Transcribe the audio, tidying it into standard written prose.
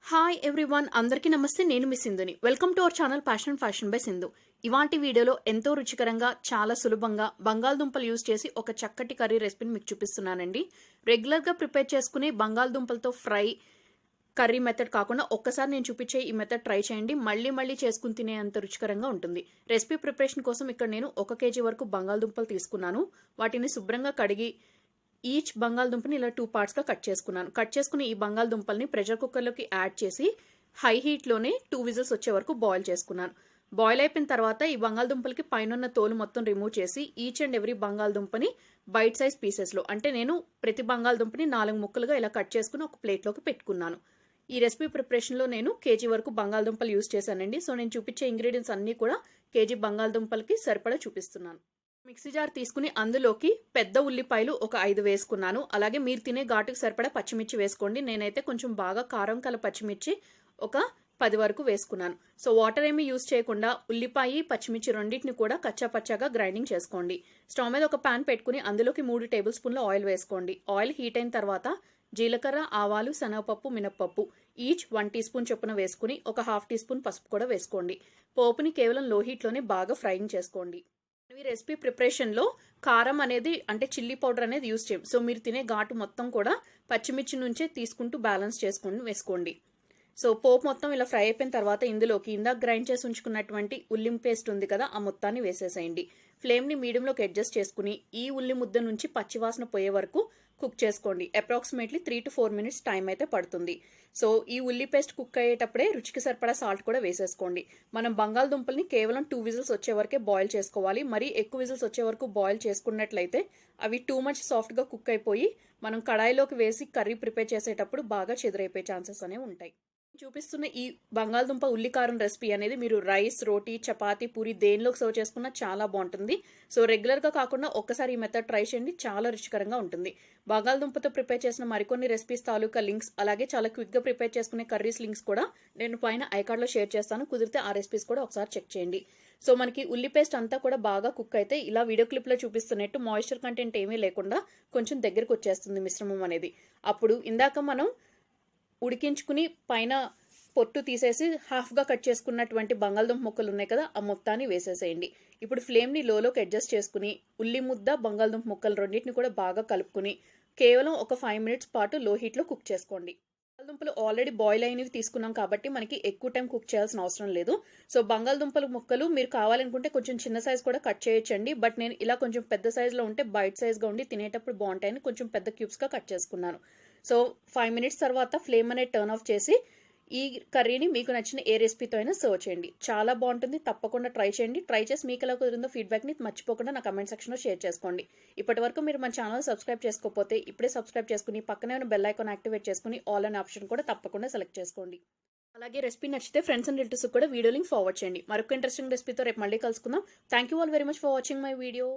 Hi everyone, అందరికీ నమస్తే. నేను మీ సింధుని. Welcome to our channel passion fashion by Sindhu. ఇవాంటి వీడియోలో ఎంతో రుచికరంగా, చాలా సులభంగా బంగాళదుంపలు యూజ్ చేసి ఒక చక్కటి కర్రీ రెసిపీని మీకు చూపిస్తున్నానండి. రెగ్యులర్గా ప్రిపేర్ చేసుకునే బంగాళదుంపలతో ఫ్రై కర్రీ మెథడ్ కాకుండా ఒక్కసారి నేను చూపించే ఈ మెథడ్ ట్రై చేయండి. మళ్ళీ చేసుకుని తినే అంత రుచికరంగా ఉంటుంది. రెసిపీ ప్రిపరేషన్ కోసం ఇక్కడ నేను 1 kg వరకు బంగాళదుంపలు తీసుకున్నాను. వాటిని శుభ్రంగా కడిగి ఈచ్ బంగాళదుంపని ఇలా 2 పార్ట్స్గా కట్ చేసుకున్నాను. కట్ చేసుకుని ఈ బంగాళదుంపల్ని ప్రెషర్ కుక్కర్లోకి యాడ్ చేసి హై హీట్లోనే 2 విజిల్స్ వచ్చే వరకు బాయిల్ చేసుకున్నాను. బాయిల్ అయిపోయిన తర్వాత ఈ బంగాళదుంపలకి పైన తోలు మొత్తం రిమూవ్ చేసి ఈచ్ అండ్ ఎవ్రీ బంగాళదుంపని బైట్ సైజ్ పీసెస్లో, అంటే నేను ప్రతి బంగాళదుంపని 4 ముక్కలుగా ఇలా కట్ చేసుకుని ఒక ప్లేట్లోకి పెట్టుకున్నాను. ఈ రెసిపీ ప్రిపరేషన్లో నేను కేజీ వరకు బంగాళదుంపలు యూజ్ చేశానండి. సో నేను చూపించే ఇంగ్రీడియంట్స్ అన్నీ కూడా కేజీ బంగాళదుంపలకి సరిపడా చూపిస్తున్నాను. మిక్సీ జార్ తీసుకుని అందులోకి పెద్ద ఉల్లిపాయలు ఒక 5 వేసుకున్నాను. అలాగే మీరు తినే ఘాటుకు సరిపడా పచ్చిమిర్చి వేసుకోండి. నేనైతే కొంచెం బాగా కారం కల పచ్చిమిర్చి ఒక 10 వరకు వేసుకున్నాను. సో వాటర్ ఏమీ యూజ్ చేయకుండా ఉల్లిపాయ పచ్చిమిర్చి రెండింటిని కూడా కచ్చా పచ్చాగా గ్రైండింగ్ చేసుకోండి. స్టవ్ మీద ఒక పాన్ పెట్టుకుని అందులోకి 3 టేబుల్ స్పూన్ల ఆయిల్ వేసుకోండి. ఆయిల్ హీట్ అయిన తర్వాత జీలకర్ర, ఆవాలు, శనగపప్పు, మినప్పప్పు ఈచ్ 1 టీ స్పూన్ చొప్పున వేసుకుని ఒక 1/2 టీ స్పూన్ పసుపు కూడా వేసుకోండి. పోపుని కేవలం లో హీట్లోనే బాగా ఫ్రైయింగ్ చేసుకోండి. ఈ రెసిపీ ప్రిపరేషన్లో కారం అనేది, అంటే చిల్లీ పౌడర్ అనేది యూజ్ చేయం. సో మీరు తినే ఘాటు మొత్తం కూడా పచ్చిమిర్చి నుంచే తీసుకుంటూ బ్యాలెన్స్ చేసుకుని వేసుకోండి. సో పోపు మొత్తం ఇలా ఫ్రై అయిపోయిన తర్వాత ఇందులోకి ఇందాక గ్రైండ్ చేసి ఉంచుకున్నటువంటి ఉల్లి పేస్ట్ ఉంది కదా, ఆ మొత్తాన్ని వేసేసేయండి. ఫ్లేమ్ని మీడియంలోకి అడ్జస్ట్ చేసుకుని ఈ ఉల్లి ముద్ద నుంచి పచ్చివాసన పోయే వరకు కుక్ చేసుకోండి. అప్రాక్సిమేట్లీ 3 to 4 minutes టైం అయితే పడుతుంది. సో ఈ ఉల్లి పేస్ట్ కుక్ అయ్యేటప్పుడే రుచికి సరిపడా సాల్ట్ కూడా వేసేసుకోండి. మనం బంగాళదుంపల్ని కేవలం 2 విజిల్స్ వచ్చే వరకే బాయిల్ చేసుకోవాలి. మరీ ఎక్కువ విజిల్స్ వచ్చే వరకు బాయిల్ చేసుకున్నట్లయితే అవి టూ మచ్ సాఫ్ట్గా కుక్ అయిపోయి మనం కడాయిలోకి వేసి కర్రీ ప్రిపేర్ చేసేటప్పుడు బాగా చెదిరైపోయే ఛాన్సెస్ అనేవి ఉంటాయి. చూపిస్తున్న ఈ బంగాళదుంప ఉల్లికారం రెసిపీ అనేది మీరు రైస్, రోటీ, చపాతీ, పూరి దేనిలోకి సర్వ్ చేసుకున్నా చాలా బాగుంటుంది. సో రెగ్యులర్గా కాకుండా ఒక్కసారి ఈ మెథడ్ ట్రై చేయండి, చాలా రుచికరంగా ఉంటుంది. బంగాళదుంపతో ప్రిపేర్ చేసిన మరికొన్ని రెసిపీస్ తాలూకా లింక్స్, అలాగే చాలా క్విక్గా ప్రిపేర్ చేసుకునే కర్రీస్ లింక్స్ కూడా నేను పైన ఐకార్డ్లో షేర్ చేస్తాను. కుదిరితే ఆ రెసిపీస్ కూడా ఒకసారి చెక్ చేయండి. సో మనకి ఉల్లి పేస్ట్ అంతా కూడా బాగా కుక్ అయితే ఇలా వీడియో క్లిప్లో చూపిస్తున్నట్టు మాయిశ్చర్ కంటెంట్ ఏమీ లేకుండా కొంచెం దగ్గరకు వచ్చేస్తుంది మిశ్రమం అనేది. అప్పుడు ఇందాక మనం ఉడికించుకుని పైన పొట్టు తీసేసి హాఫ్గా కట్ చేసుకున్నటువంటి బంగాళదుంప ముక్కలు ఉన్నాయి కదా, ఆ మొత్తాన్ని వేసేసేయండి. ఇప్పుడు ఫ్లేమ్ని లోలోకి అడ్జస్ట్ చేసుకుని ఉల్లి ముద్ద, బంగాళదుంప ముక్కలు రెండింటిని కూడా బాగా కలుపుకుని కేవలం ఒక 5 minutes పాటు లో హీట్లో కుక్ చేసుకోండి. బంగాళదుంపలు ఆల్రెడీ బాయిల్ అయినవి తీసుకున్నాం కాబట్టి మనకి ఎక్కువ టైం కుక్ చేయాల్సిన అవసరం లేదు. సో బంగాళదుంపల ముక్కలు మీరు కావాలనుకుంటే కొంచెం చిన్న సైజ్ కూడా కట్ చేయొచ్చండి. బట్ నేను ఇలా కొంచెం పెద్ద సైజులో ఉంటే బైట్ సైజ్గా ఉండి తినేటప్పుడు బాగుంటాయని కొంచెం పెద్ద క్యూబ్స్గా కట్ చేసుకున్నాను. సో 5 minutes తర్వాత ఫ్లేమ్ అనేది టర్న్ ఆఫ్ చేసి ఈ కర్రీని మీకు నచ్చిన ఏ రెసిపీతో అయినా సర్వ్ చేయండి. చాలా బాగుంటుంది, తప్పకుండా ట్రై చేయండి. ట్రై చేసి మీకు ఎలా కుదిరిందో ఫీడ్బ్యాక్ని మర్చిపోకుండా నా కమెంట్ సెక్షన్లో షేర్ చేసుకోండి. ఇప్పటి వరకు మీరు మన ఛానల్ సబ్స్క్రైబ్ చేసుకోకపోతే ఇప్పుడే సబ్స్క్రైబ్ చేసుకుని పక్కనే ఉన్న బెల్ ఐకాన్ యాక్టివేట్ చేసుకుని ఆల్ అనే ఆప్షన్ కూడా తప్పకుండా సెలెక్ట్ చేసుకోండి. అలాగే రెసిపీ నచ్చితే ఫ్రెండ్స్ అండ్ రిలేటివ్స్ కూడా వీడియో లింక్ ఫార్వర్డ్ చేయండి. మరొక ఇంట్రెస్టింగ్ రెసిపీతో రేపు మళ్ళీ కలుసుకుందాం. Thank you all very much for watching my video.